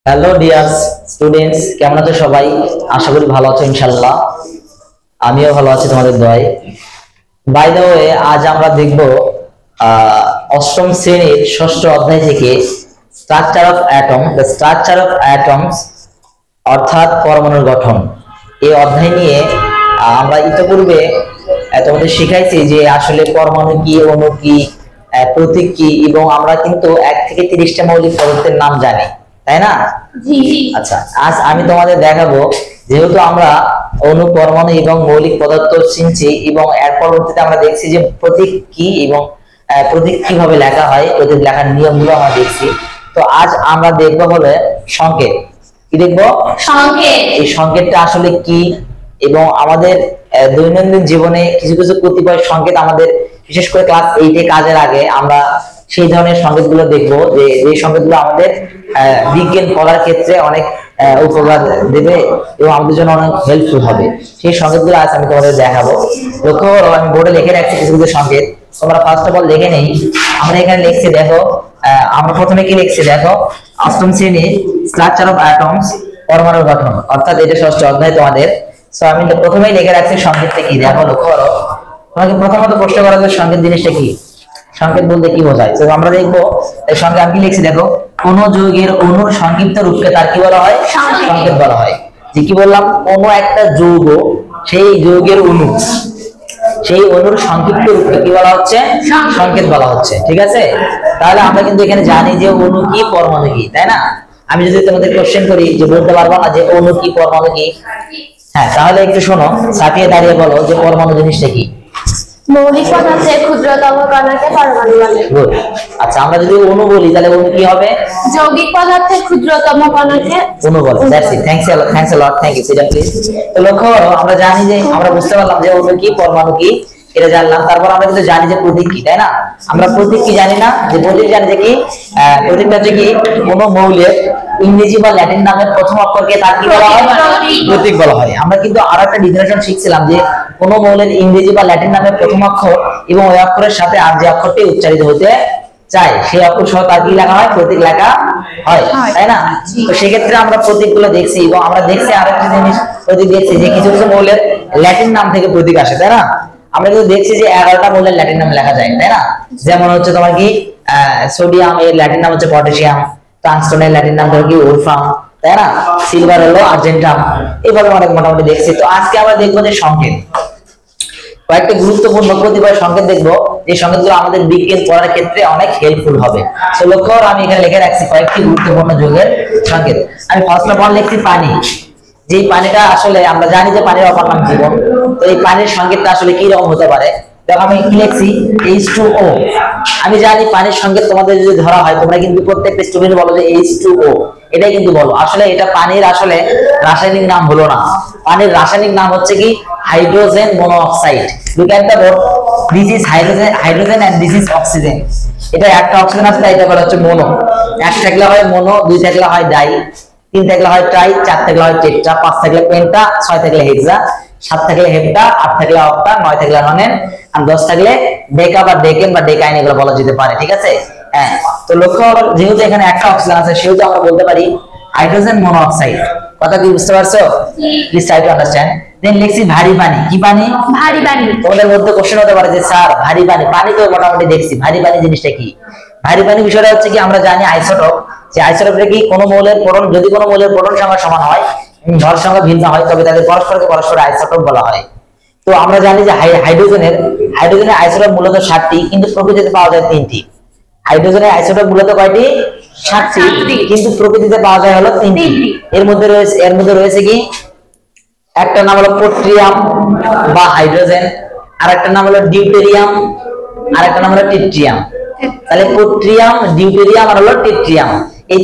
Hello dear students, কেমন আছো সবাই? আশা করি ভালো আছো ইনশাআল্লাহ। আমিও ভালো আছি তোমাদের দয়ায়। বাই দ্য ওয়ে, আজ আমরা দেখব অষ্টম শ্রেণীর ষষ্ঠ অধ্যায় থেকে structure of atom, the structure of atoms, অর্থাৎ পরমাণুর গঠন। এই অধ্যায় নিয়ে আমরা ইতিপূর্বে তোমাদের শিখাইছি যে আসলে পরমাণু কি, অণু কি, প্রতীক কি, এবং আমরা কিন্তু 1 থেকে 30টা মৌলিক পদার্থের নাম জানি, তাই না? জি। আচ্ছা, আজ আমি তোমাদের দেখাবো, যেহেতু আমরা অণু, পরমাণু এবং মৌলিক পদার্থ চিনছি এবং এর পরবর্তীতে আমরা দেখছি যে প্রতীক কি এবং প্রতীক কিভাবে লেখা হয়, প্রতীক লেখার নিয়মগুলো আমরা দেখছি। তো আজ আমরা দেখবো হলো সংকেত। কি দেখবো? সংকেত। এই সংকেতটা আসলে কি এবং আমাদের দৈনন্দিন জীবনে কিছু কিছু কতিপয় সংকেত আমাদের, বিশেষ করে ক্লাস 8 এ কাজের আগে আমরা সেই ধরনের সংকেতগুলো দেখবো, যে এই সংকেতগুলো আমাদের বিজ্ঞান পড়ার ক্ষেত্রে অনেক উপকার দেবে এবং আমাদের জন্য অনেক হেল্পফুল হবে। সেই সংকেতগুলো আজ আমি তোমাদের দেখাবো। লক্ষ্য করো, আমি বোর্ডে লিখে রাখছি কিছু কিছু সংকেত, তোমরা ফার্স্ট অফ অল দেখে নেই। আমরা এখানে লিখছি, দেখো আমরা প্রথমে কি লিখছি, দেখো অষ্টম শ্রেণীর স্ট্রাকচার অফ অ্যাটমস, পরমাণুর গঠন, অর্থাৎ এটা ষষ্ঠ অধ্যায় তোমাদের। সো আমি প্রথমেই লিখে রাখছি সংকেতটা কি। দেখো, লক্ষ্য করো, তোমাকে প্রথমত প্রশ্ন করা যে সংকেত জিনিসটা কি, সংকেত বলতে কি বোঝায়। তো আমরা দেখবো এর সঙ্গে আমি কি লিখছি, দেখো কোন যৌগের অণুর সংক্ষিপ্ত রূপকে তার কি বলা হয়? সংকেত বলা হয়। যে কি বললাম, কোন একটা যৌগ, সেই যৌগের অণু, সেই অণুর সংক্ষিপ্ত রূপকে কি বলা হচ্ছে? সংকেত বলা হচ্ছে। ঠিক আছে, তাহলে আমরা কিন্তু এখানে জানি যে অণু কি, পরমাণু কি, তাই না? আমি যদি তোমাদের কোশ্চেন করি যে বলতে পারবো না যে অণু কি, পরমাণু কি? হ্যাঁ, তাহলে একটু শোনো, সাথিয়ে দাঁড়িয়ে বলো যে পরমাণু জিনিসটা কি। মৌলিক পদার্থের ক্ষুদ্রতম কণাকে পরমাণু বলে। গুড। আচ্ছা, আমরা যদি অণু বলি তাহলে অণু কি হবে? যৌগিক পদার্থের ক্ষুদ্রতম কণাকে অণু বলে। That's it. Thanks a lot. Thank you. Sit down please. তো লক্ষ্য করো, আমরা জানি যে, আমরা বুঝতে পারলাম যে অণু কি, পরমাণু কি, এটা জানলাম। তারপর আমরা কিন্তু জানি যে প্রতীক কি, তাই না? আমরা প্রতীক কি জানি না, যে প্রতীক জানি যে কি, প্রতীকটা হচ্ছে কি, কোন মৌলের ইংরেজি বা ল্যাটিন নামের প্রথম অক্ষরকে তার কি বলা হয়? প্রতীক বলা হয়। আমরা কিন্তু আরেকটা ডিফিনিশন শিখছিলাম যে কোন মৌলের ইংরেজি বা ল্যাটিন নামের প্রথম অক্ষর এবং ওই অক্ষরের সাথে আর যে অক্ষরটি উচ্চারিত হতে চাই, সেই অক্ষর সহ তার কি লেখা হয়? প্রতীক লেখা হয়, তাই না? তো সেক্ষেত্রে আমরা প্রতীকগুলো দেখছি এবং আমরা দেখছি আরেকটা জিনিস, প্রতীক দেখছি যে কিছু কিছু মৌলের ল্যাটিন নাম থেকে প্রতীক আসে, তাই না? আমরা কিন্তু দেখছি যে 11টা মৌলের ল্যাটিন নাম লেখা যায়, তাই না? যেমন হচ্ছে তোমার কি, সোডিয়াম এর ল্যাটিন নাম হচ্ছে পটাশিয়াম, টাংস্টনের ল্যাটিন নাম হলো কি, ওলফ্রাম, তাই না? সিলভার হলো আর্জেন্টাম। এইভাবে অনেক মোটামুটি দেখছি। তো আজকে আমরা দেখবো যে সংকেত, কয়েকটা গুরুত্বপূর্ণ কতিপয় সংকেত দেখবো, এই সংকেতগুলো আমাদের বিজ্ঞান পড়ার ক্ষেত্রে অনেক হেল্পফুল হবে। তো লক্ষ্য করো, আমি এখানে লিখে রাখছি কয়েকটি গুরুত্বপূর্ণ যৌগের সংকেত। আমি ফার্স্ট অফ অল লিখছি পানি। যে পানিটা আসলে আমরা জানি যে পানির অপর নাম জীবন। তো এই পানির সংকেতটা আসলে কি রকম হতে পারে? দেখো, আমি কি লিখছি, H2O। আমি জানি পানির সংকেত তোমাদের যদি ধরা হয়, তোমরা কিন্তু প্রত্যেকটা স্টুডেন্ট বলো যে H2O, এটাই কিন্তু বলো। আসলে এটা পানির আসলে রাসায়নিক নাম হলো না, পানির রাসায়নিক নাম হচ্ছে কি, hydrogen monoxide. Look at the board, this is hydrogen and this is oxygen. এটা একটা অক্সিজেন আছে, এটা বলা হচ্ছে মনো। এক থাকলে হয় মনো, দুই থাকলে হয় ডাই, 3 থাকলে হয় ট্রাই, 4 থাকলে হয় টেট্রা, 5 থাকলে পেন্টা, 6 থাকলে হেক্সা, 7 থাকলে হেপ্টা, 8 থাকলে অক্টা, 9 থাকলে ননেন, আর 10 থাকলে ডেকা বা ডেকেন বা ডেকাইন, এগুলো বলা যেতে পারে। ঠিক আছে, হ্যাঁ। তো লক্ষ্য করো, যেহেতু এখানে একটা অক্সিজেন আছে, সেহেতু আমরা বলতে পারি হাইড্রোজেন মনোঅক্সাইড। কথা কি বুঝতে পারছো? Please try to understand. Then লিখছি ভারী পানি। কি পানি? ভারী পানি। তোমাদের মধ্যে কোশ্চেন হতে পারে যে স্যার ভারী পানি, পানি তো মোটামুটি দেখছি, ভারী পানি জিনিসটা কি? ভারী পানি বিষয়টা হচ্ছে কি, আমরা জানি আইসোটোপ, যে আইসোটোপে কি, কোন মৌলের প্রোটন, যদি কোন মৌলের প্রোটন সংখ্যা সমান হয়, ভর সংখ্যা ভিন্ন হয়, তবে তাদের পরস্পরকে পরস্পর আইসোটোপ বলা হয়। তো আমরা জানি যে হাইড্রোজেনের আইসোটোপ মূলত 7টি, কিন্তু প্রকৃতিতে পাওয়া যায় 3টি। হাইড্রোজেনের আইসোটোপ মূলত কয়টি? 7টি, কিন্তু প্রকৃতিতে পাওয়া যায় হলো 3টি। এর মধ্যে রয়েছে কি, একটা নাম হলো পোট্রিয়াম বা হাইড্রোজেন, আর একটা নাম হলো ডিউটেরিয়াম, আর একটা নাম হলো টিট্রিয়াম। তাহলে পোট্রিয়াম, ডিউটেরিয়াম আর হলো টিট্রিয়াম, এই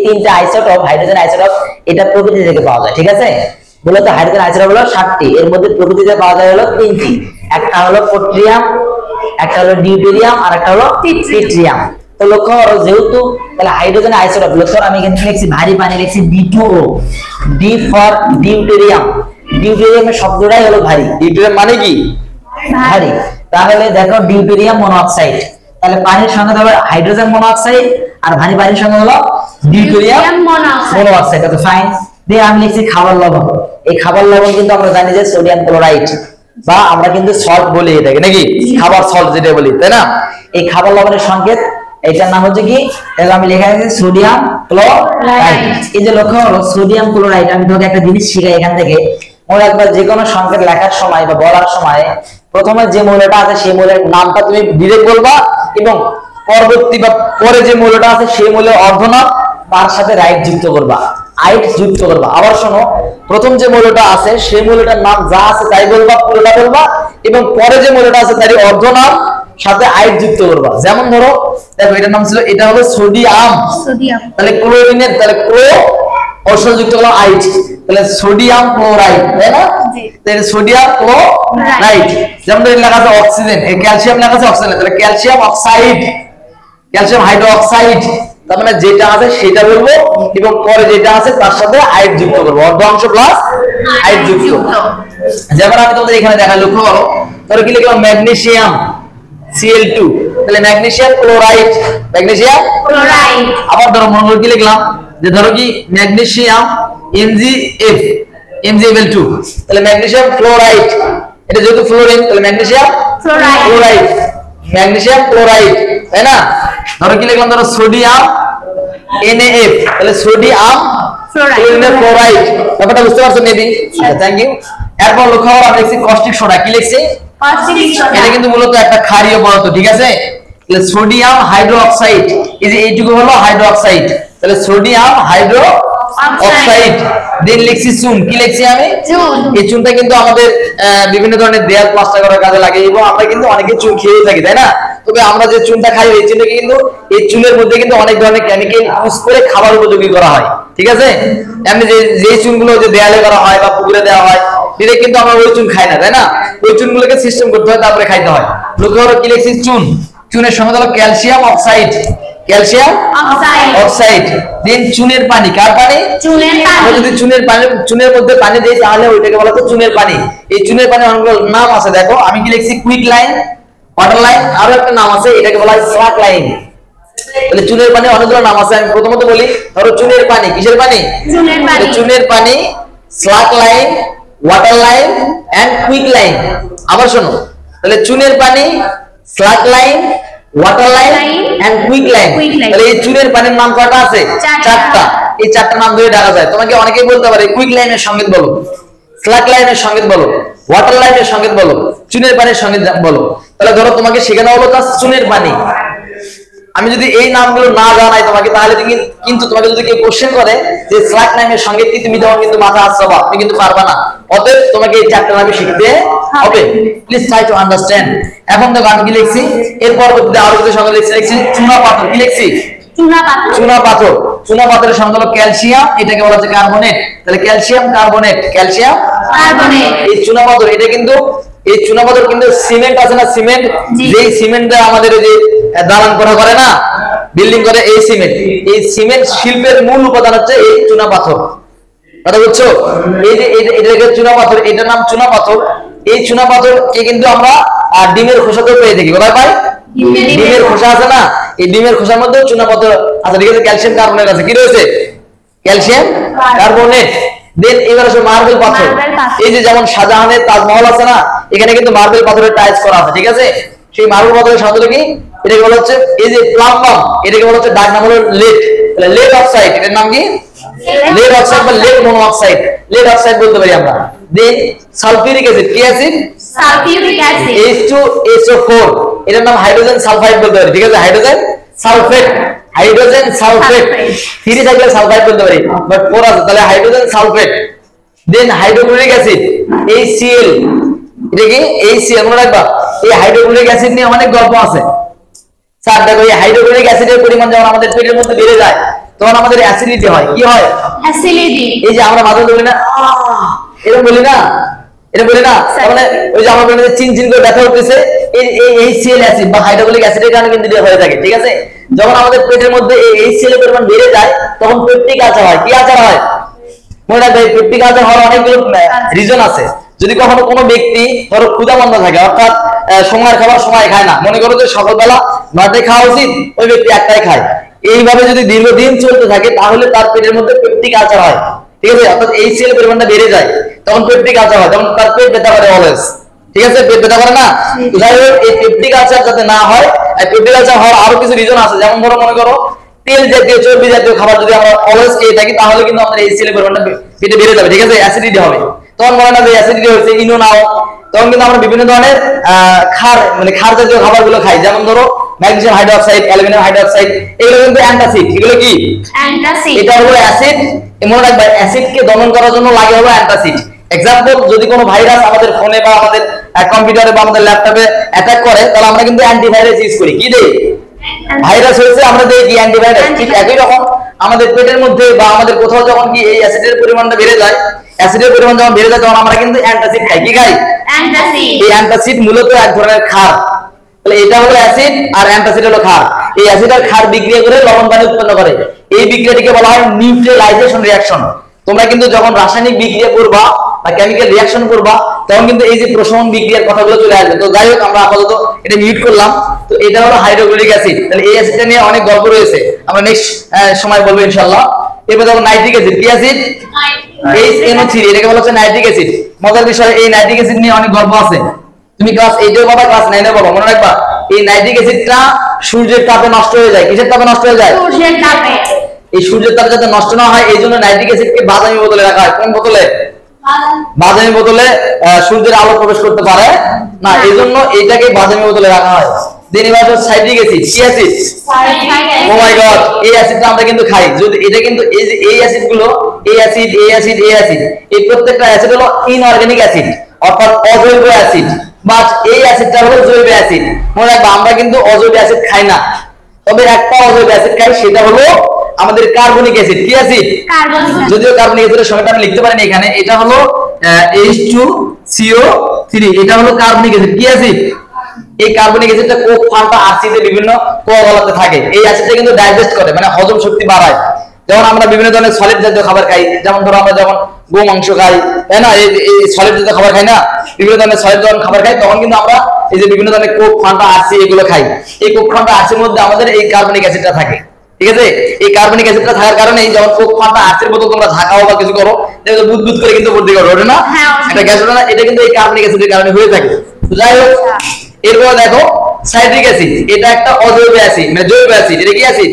তিনটা আইসোটোপ, হাইড্রোজেন আইসোটোপ, এটা প্রকৃতি থেকে পাওয়া যায়। ঠিক আছে, মূলত হাইড্রোজেন আইসোটোপ হলো 7টি, এর মধ্যে প্রকৃতিতে পাওয়া যায় হলো 3টি। একটা হলো পোট্রিয়াম, একটা হলো ডিউটেরিয়াম, আর একটা হলো টিট্রিয়াম। তো লক্ষ্য করো, যেহেতু তাহলে হাইড্রোজেন আইসোটোপ, লক্ষ্য করো আমি এখানে লিখছি ভারী পানি, লিখছি D2O, ডি ফর ডিউটেরিয়াম। ডিউটেরিয়ামের শব্দটাই হলো ভারী। ডিউটেরিয়াম মানে কি? ভারী। তাহলে দেখো ডিউটেরিয়াম মনোঅক্সাইড, তাহলে পানির সংকেত হবে হাইড্রোজেন মনোঅক্সাইড, আর ভারী পানির সঙ্গে হলো ডিউটেরিয়াম মনোঅক্সাইড। Okay fine. দিয়ে আমি লিখছি খাবার লবণ। এই খাবার লবণ কিন্তু আমরা জানি যে সোডিয়াম ক্লোরাইড বা আমরা কিন্তু সল্ট বলি এটাকে, নাকি খাবার সল্ট যেটা বলি, তাই না? এই খাবার লবণের সংকেত এটার নাম হচ্ছে কি, এটা আমি লেখা আছে সোডিয়াম ক্লোরাইড। এই যে লক্ষ্য হলো সোডিয়াম ক্লোরাইড, আমি তোকে একটা জিনিস শিখাই এখান থেকে। মনে রাখবা যে কোনো সংকেত লেখার সময় বা বলার সময় প্রথমে যে মৌলটা আছে সেই মৌলের নামটা তুমি ডিরেক্ট বলবা, এবং পরবর্তী বা পরে যে মৌলটা আছে সেই মৌলের অর্ধনাম তার সাথে রাইট যুক্ত করবা, আইট যুক্ত করবা। আবার শোনো, প্রথম যে মৌলটা আছে সেই মৌলটার নাম যা আছে তাই বলবা, পুরোটা বলবা, এবং পরে যে মৌলটা আছে তারই অর্ধনাম সাথে আইট যুক্ত করবা। যেমন ধরো দেখো এটার নাম ছিল, এটা হলো সোডিয়াম, তাহলে ক্লোরিনের তাহলে ক্লো অসল যুক্ত করলাম আইট, তাহলে সোডিয়াম ক্লোরাইড, তাই না? তাহলে সোডিয়াম ক্লোরাইড। যেমন এটা লেখা আছে অক্সিজেন, এই ক্যালসিয়াম লেখা আছে অক্সিজেন, তাহলে ক্যালসিয়াম অক্সাইড, ক্যালসিয়াম হাইড্রোক্সাইড। তার মানে যেটা আছে সেটা বলবো, এবং পরে যেটা আছে তার সাথে আইট যুক্ত করবো, অর্ধাংশ প্লাস আইট যুক্ত। যেমন আমি তোমাদের এখানে দেখা, লক্ষ্য করো, ধরো কি লিখলাম ম্যাগনেসিয়াম Cl2, তাহলে ম্যাগনেসিয়াম ক্লোরাইড, ম্যাগনেসিয়াম ক্লোরাইড। আবার ধরো মনে করো কি লিখলাম, যে ধরো কি ম্যাগনেসিয়াম MgF, MgFl2, তাহলে ম্যাগনেসিয়াম ক্লোরাইড, এটা যেহেতু ফ্লোরিন তাহলে ম্যাগনেসিয়াম ক্লোরাইড, ম্যাগনেসিয়াম ক্লোরাইড, তাই না? ধরো কি লিখলাম, ধরো সোডিয়াম NaF, তাহলে সোডিয়াম ক্লোরাইড। ব্যাপারটা বুঝতে পারছো মেবি? Thank you. এরপর লক্ষ্য করো আমি লিখছি কস্টিক সোডা। কি লিখছি? এটা কিন্তু মূলত একটা ক্ষারীয় পদার্থ, ঠিক আছে? তাহলে সোডিয়াম হাইড্রোক্সাইড, এই যে এইটুকু হলো হাইড্রোক্সাইড, তাহলে সোডিয়াম হাইড্রোক্সাইড। দেন লিখছি চুন। কি লিখছি আমি? চুন। এই চুনটা কিন্তু আমাদের বিভিন্ন ধরনের দেয়াল প্লাস্টার করার কাজে লাগে, এবং আমরা কিন্তু অনেকে চুন খেয়ে থাকি, তাই না? তবে আমরা যে চুনটা খাই এই চুনটাকে কিন্তু, এই চুনের মধ্যে কিন্তু অনেক ধরনের কেমিক্যাল ইউজ করে খাবার উপযোগী করা হয়, ঠিক আছে? এমনি যে চুনগুলো যে দেয়ালে করা হয় বা পুকুরে দেওয়া হয় এটা কিন্তু আমরা ওই চুন খাই না, তাই না? ওই চুনগুলোকে সিস্টেম করতে হয়, তারপরে খাইতে হয়। লক্ষ্য করো কি লিখছি? চুন। চুনের সঙ্গে হলো ক্যালসিয়াম অক্সাইড, ক্যালসিয়াম অক্সাইড। দেন চুনের পানি। কার পানি? চুনের পানি। আমরা যদি চুনের মধ্যে পানি দেই তাহলে ওইটাকে বলা হয় চুনের পানি। এই চুনের পানি অনেকগুলো নাম আছে, দেখো আমি কি লিখছি? কুইক লাইন, ওয়াটার লাইন, আরো একটা নাম আছে, এটাকে বলা হয় স্লাক লাইন। তাহলে চুনের পানি অনেকগুলো নাম আছে, আমি প্রথমত বলি। ধরো চুনের পানি, কিসের পানি? চুনের পানি, slaked lime, water lime and quick lime. আবার শোনো, তাহলে চুনের পানি, slaked lime, water lime and quick lime. তাহলে এই চুনের পানির নাম কয়টা আছে? চারটা। এই চারটা নাম ধরে ডাকা যায়। তোমাকে অনেকেই বলতে পারে কুইক লাইনের সংকেত বলো, স্লাক লাইনের সংকেত বলো, ওয়াটার লাইনের সংকেত বলো, চুনের পানির সংকেত বলো। তাহলে ধরো তোমাকে শেখানো হলো তা চুনের পানি। আমি যদি এই নামগুলো না জানাই তোমাকে, তাহলে কিন্তু তোমাকে যদি কেউ কোশ্চেন করে যে স্লাক নামের সংকেত কি, তুমি তখন কিন্তু মাথা আসবা, তুমি কিন্তু পারবা না। অতএব তোমাকে এই চারটা নামে শিখতে হবে। Please try to understand. এখন দেখো আমি কি লিখছি, এর পরবর্তীতে আরো কিছু সংকেত লিখছি চুনা পাথর। কি লিখছি? চুনা পাথর। চুনা পাথরের সংকেত হলো ক্যালসিয়াম, এটাকে বলা হচ্ছে কার্বনেট। তাহলে ক্যালসিয়াম কার্বনেট, ক্যালসিয়াম কার্বনেট। এই চুনা পাথর, এটা কিন্তু এই চুনা পাথর কিন্তু সিমেন্ট আছে না, সিমেন্ট, যেই সিমেন্টটা আমাদের এই যে দালান করা করে না, বিল্ডিং করে, এই সিমেন্ট শিল্পের মূল উপাদান হচ্ছে এই চুনা পাথর। কথা বুঝছো? এই যে এটাকে চুনা পাথর, এটার নাম চুনা পাথর। এই চুনা পাথর কে কিন্তু আমরা ডিমের খোসাতেও পেয়ে থাকি। কোথায় পাই? ডিমের খোসা আছে না, এই ডিমের খোসার মধ্যে চুনা পাথর আছে, ঠিক আছে? ক্যালসিয়াম কার্বনেট আছে। কি রয়েছে? Calcium carbonate. দেন এবার আসলে মার্বেল পাথর। এই যে যেমন শাহজাহানের তাজমহল আছে না, এখানে কিন্তু মার্বেল পাথরের টাইলস করা আছে, ঠিক আছে? সেই মার্বেল পাথরের সংকেত কি? এটাকে বলা হচ্ছে এই যে প্লাম্বাম, এটাকে বলা হচ্ছে ডাক নাম হলো লেড। তাহলে লেড অক্সাইড, এটার নাম কি? লেড অক্সাইড বা লেড মনোঅক্সাইড, লেড অক্সাইড বলতে পারি আমরা। দেন সালফিউরিক অ্যাসিড। কি অ্যাসিড? Sulphuric acid. H2SO4, এটার নাম হাইড্রোজেন সালফাইড বলতে পারি, ঠিক আছে? Hydrogen sulphate, hydrogen sulphate. 3 থাকলে সালফাইড বলতে পারি, বাট 4 আছে, তাহলে হাইড্রোজেন সালফেট। দেন হাইড্রোক্লোরিক অ্যাসিড, HCl। এটা কি? HCl মনে রাখবা। এই হাইড্রোক্লোরিক অ্যাসিড নিয়ে অনেক গল্প আছে। স্যার দেখো, এই হাইড্রোক্লোরিক অ্যাসিডের পরিমাণ যখন আমাদের পেটের মধ্যে বেড়ে যায় তখন আমাদের অ্যাসিডিটি হয়। কি হয়? অ্যাসিডিটি। এই যে আমরা মাথা বলি না, এরকম বলি না, এটা বলি না, মানে ওই যে আমার পেটে চিনচিন করে ব্যথা উঠতেছে, এই HCl অ্যাসিড বা হাইড্রোক্লোরিক অ্যাসিডের কারণে কিন্তু এটা হয়ে থাকে, ঠিক আছে? যখন আমাদের পেটের মধ্যে এই HCl এর পরিমাণ বেড়ে যায় তখন পেপটিক আলসার হয়। কি আলসার হয়? মনে রাখবে, পেপটিক আলসার হওয়ার অনেকগুলো রিজন আছে। যদি কখনো কোনো ব্যক্তি ধরো ক্ষুধামন্দা থাকে, অর্থাৎ সময়ের খাবার সময় খায় না, মনে করো যে সকালবেলা 9টায় খাওয়া উচিত, ওই ব্যক্তি 1টায় খায়, এইভাবে যদি দীর্ঘদিন চলতে থাকে তাহলে তার পেটের মধ্যে পেপটিক আলসার হয়, ঠিক আছে, অর্থাৎ HCl এর পরিমাণটা বেড়ে যায়, তখন পেপটিক আলসার হয়, তখন তার পেট ব্যথা করে অলওয়েজ, ঠিক আছে, পেট ব্যথা করে না। যাই হোক, এই পেপটিক আলসার যাতে না হয়, এই পেপটিক আলসার হওয়ার আরো কিছু রিজন আছে, যেমন ধরো মনে করো তেল জাতীয় চর্বি জাতীয় খাবার যদি আমরা অলওয়েজ খেয়ে থাকি তাহলে কিন্তু আমাদের HCl এর পরিমাণটা পেটে বেড়ে যাবে, ঠিক আছে, অ্যাসিডিটি হবে। তখন মনে না যে অ্যাসিডিটি হচ্ছে ইনো নাও, তখন কিন্তু আমরা বিভিন্ন ধরনের ক্ষার মানে ক্ষার জাতীয় খাবারগুলো খাই, যেমন ধরো ম্যাগনেসিয়াম হাইড্রোক্সাইড, অ্যালুমিনিয়াম হাইড্রোক্সাইড, এগুলো কিন্তু অ্যান্টাসিড। এগুলো কি? অ্যান্টাসিড। এটা হলো অ্যাসিড, মনে রাখবা অ্যাসিডকে দমন করার জন্য লাগে হলো অ্যান্টাসিড। এক্সাম্পল, যদি কোনো ভাইরাস আমাদের ফোনে বা আমাদের কম্পিউটারে বা আমাদের ল্যাপটপে অ্যাটাক করে তাহলে আমরা কিন্তু অ্যান্টিভাইরাস ইউজ করি। কি দেই? ভাইরাস হয়েছে আমরা দেই কি? অ্যান্টিভাইরাস। ঠিক একই রকম আমাদের পেটের মধ্যে বা আমাদের কোথাও যখন কি এই অ্যাসিডের পরিমাণটা বেড়ে যায়, অ্যাসিডের পরিমাণ যখন বেড়ে যায় তখন আমরা কিন্তু অ্যান্টাসিড খাই। কি খাই? অ্যান্টাসিড। এই অ্যান্টাসিড মূলত এক ধরনের ক্ষার। তাহলে এটা হলো অ্যাসিড আর অ্যান্টাসিড হলো ক্ষার। এই অ্যাসিড আর ক্ষার বিক্রিয়া করে লবণ পানি উৎপন্ন করে। এই বিক্রিয়াটিকে বলা হয় নিউট্রালাইজেশন রিঅ্যাকশন। তোমরা কিন্তু যখন রাসায়নিক বিক্রিয়া করবা বা কেমিক্যাল রিঅ্যাকশন করবা তখন কিন্তু এই যে প্রশমন বিক্রিয়ার কথাগুলো চলে আসবে। তো যাই হোক, আমরা আপাতত এটা মিউট করলাম। তো এটা হলো হাইড্রোক্লোরিক অ্যাসিড। তাহলে এই অ্যাসিডটা নিয়ে অনেক গল্প রয়েছে, আমরা নেক্সট সময় বলবো ইনশাআল্লাহ। এরপর দেখো নাইট্রিক অ্যাসিড। কি অ্যাসিড? HNO3, এটাকে বলা হচ্ছে নাইট্রিক অ্যাসিড। মজার বিষয়, এই নাইট্রিক অ্যাসিড নিয়ে অনেক গল্প আছে। তুমি ক্লাস 8 এ বাবা, ক্লাস 9 এ বাবা, মনে রাখবা এই নাইট্রিক অ্যাসিডটা সূর্যের তাপে নষ্ট হয়ে যায়। কিসের তাপে নষ্ট হয়ে যায়? সূর্যের তাপে। এই সূর্যের তাপে যাতে নষ্ট না হয় এই জন্য নাইট্রিক অ্যাসিডকে বাদামি বোতলে রাখা হয়। কোন বোতলে? বাদামি বোতলে। সূর্যের আলো প্রবেশ করতে পারে না, এই জন্য এইটাকে বাদামি বোতলে রাখা হয়। দেন এবার হচ্ছে সাইট্রিক অ্যাসিড। কি অ্যাসিড? ও মাই গড, এই অ্যাসিডটা আমরা কিন্তু খাই। যদি এটা কিন্তু এই যে এই অ্যাসিডগুলো, এই অ্যাসিড, এই অ্যাসিড, এই অ্যাসিড, এই প্রত্যেকটা অ্যাসিড হলো ইনঅর্গানিক অ্যাসিড, অর্থাৎ অজৈব অ্যাসিড। বাট এই অ্যাসিডটা হলো জৈব অ্যাসিড। মনে রাখবা, আমরা কিন্তু অজৈব অ্যাসিড খাই না, তবে একটা অজৈব অ্যাসিড খাই, সেটা হলো আমাদের কার্বনিক অ্যাসিড। কি অ্যাসিড? কার্বনিক। যদিও কার্বনিক অ্যাসিডের সংখ্যাটা আমি লিখতে পারিনি এখানে। এটা হলো H2CO3, এটা হলো কার্বনিক অ্যাসিড। কি অ্যাসিড? এই কার্বনিক অ্যাসিডটা কোক, ফান্টা, আরসিতে বিভিন্ন কোয়াগুলাতে থাকে। এই অ্যাসিডটা কিন্তু ডাইজেস্ট করে, মানে হজম শক্তি বাড়ায়। যেমন আমরা বিভিন্ন ধরনের সলিড জাতীয় খাবার খাই, যেমন ধরো আমরা যখন গো মাংস খাই, তাই না, এই সলিড জাতীয় খাবার খাই না, বিভিন্ন ধরনের সলিড যখন খাবার খাই তখন কিন্তু আমরা এই যে বিভিন্ন ধরনের কোক, ফান্টা, আরসি এগুলো খাই। এই কোক, ফান্টা, আরসির মধ্যে আমাদের এই কার্বনিক অ্যাসিডটা থাকে, ঠিক আছে। এই কার্বনিক অ্যাসিডটা থাকার কারণে যখন কোক, ফান্টা, আরসির বোতল তোমরা ঝাঁকাও বা কিছু করো, দেখো বুদবুদ করে কিন্তু ভর্তি করো, ওঠে না? এটা গ্যাস ওঠে না, এটা কিন্তু এই কার্বনিক অ্যাসিডের কারণে হয়ে থাকে। যাই হোক, এরপর দেখো সাইট্রিক অ্যাসিড। এটা একটা অজৈব অ্যাসিড, মানে জৈব অ্যাসিড। এটা কি অ্যাসিড?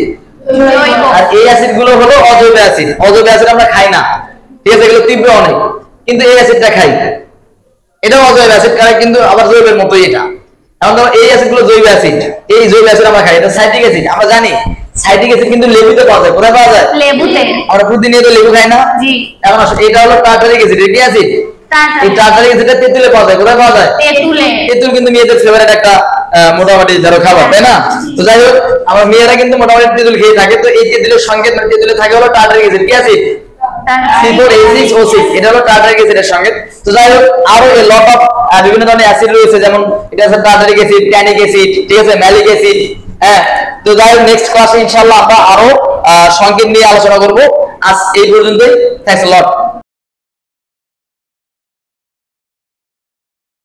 আর এই অ্যাসিড গুলো হলো অজৈব অ্যাসিড। অজৈব অ্যাসিড আমরা খাই না, ঠিক আছে, এগুলো তীব্র অনেক, কিন্তু এই অ্যাসিডটা খাই। এটাও অজৈব অ্যাসিড, কিন্তু আবার জৈবের মতোই এটা। এখন ধরো এই অ্যাসিড গুলো জৈব অ্যাসিড, এই জৈব অ্যাসিড আমরা খাই, এটা সাইট্রিক অ্যাসিড। আমরা জানি সাইট্রিক অ্যাসিড কিন্তু লেবুতে পাওয়া যায়। কোথায় পাওয়া যায়? লেবুতে। আমরা প্রতিনিয়ত লেবু খাই না? জি। এখন আসলে এটা হলো টার্টারিক অ্যাসিড। এটা কি অ্যাসিড? এই টার্টারিক অ্যাসিডটা তেঁতুলে পাওয়া যায়। কোথায় পাওয়া যায়? তেঁতুলে। তেঁতুল কিন্তু মেয়েদের ফেভারিট একটা মোটামুটি ধরো খাবার, তাই না? তো যাই হোক, আমার মেয়েরা কিন্তু মোটামুটি তেঁতুল খেয়ে থাকে। তো এই তেঁতুলের সংকেত, মানে তেঁতুলে থাকে হলো টার্টারিক অ্যাসিড। কি অ্যাসিড? C4H6O6, এটা হলো টার্টারিক অ্যাসিডের সংকেত। তো যাই হোক, আরো এ লট অফ বিভিন্ন ধরনের অ্যাসিড রয়েছে, যেমন এটা আছে টার্টারিক অ্যাসিড, ট্যানিক অ্যাসিড, ঠিক আছে, ম্যালিক অ্যাসিড। হ্যাঁ, তো যাই হোক, নেক্সট ক্লাসে ইনশাআল্লাহ আমরা আরো সংকেত নিয়ে আলোচনা করব। আজ এই পর্যন্তই। Thanks a lot.